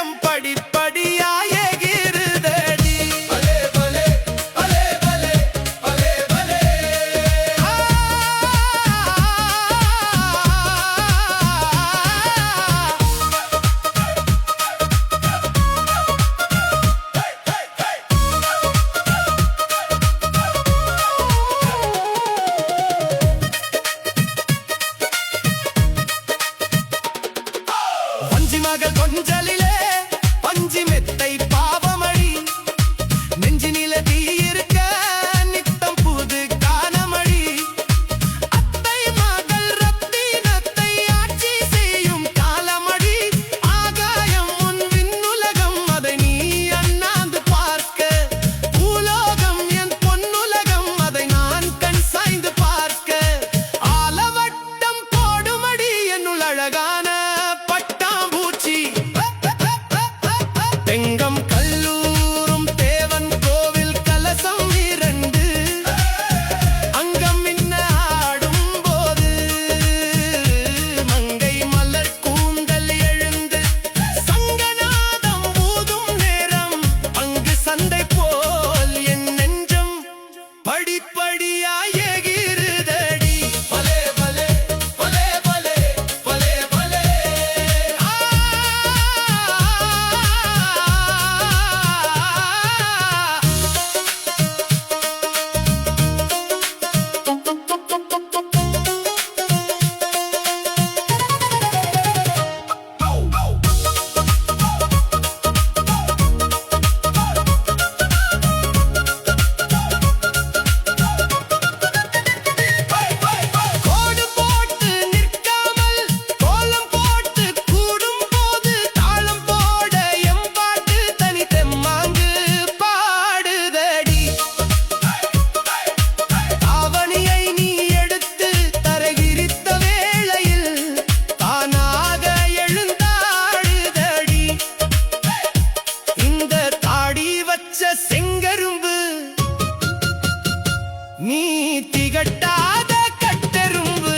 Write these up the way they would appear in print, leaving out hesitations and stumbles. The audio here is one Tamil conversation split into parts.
நெஞ்சம் படிப்படியாய் எகிறுதடி. வஞ்சி மகள் கொஞ்சலிலே பஞ்சி மெத்தை பாவமழி நெஞ்சினில தீயிருக்க நித்தம் புது காணமழி. அத்தை மகள் ரத்தினத்தை ஆட்சி செய்யும் காலமழி. ஆகாயம் உன் விண்ணுலகம் அதை நீ அண்ணாந்து பார்க்க. பூலோகம் என் பொன்னுலகம் அதை நான் கண் சாய்ந்து பார்க்க. ஆலவட்டம் போடுமடி என்னுள் அழகான தெங்கம் கல்லூரும் தேவன் கோவில் கலசம் 2 அங்கம் மின்ன ஆடும் போது மங்கை மலர் கூந்தல் எழுந்து சங்கநாதம் ஊதும் நேரம் அங்கு சந்தை போல் என் நெஞ்சம் படிப்படியாய் எகிறுதடி. செங்கரும்பு நீ திகட்டாத கட்டெரும்பு.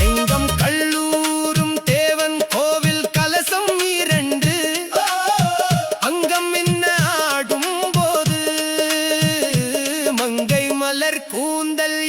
எங்கம் கல்லூரும் தேவன் கோவில் கலசம் 2 அங்கம் என்ன ஆடும் போது மங்கை மலர் கூந்தல்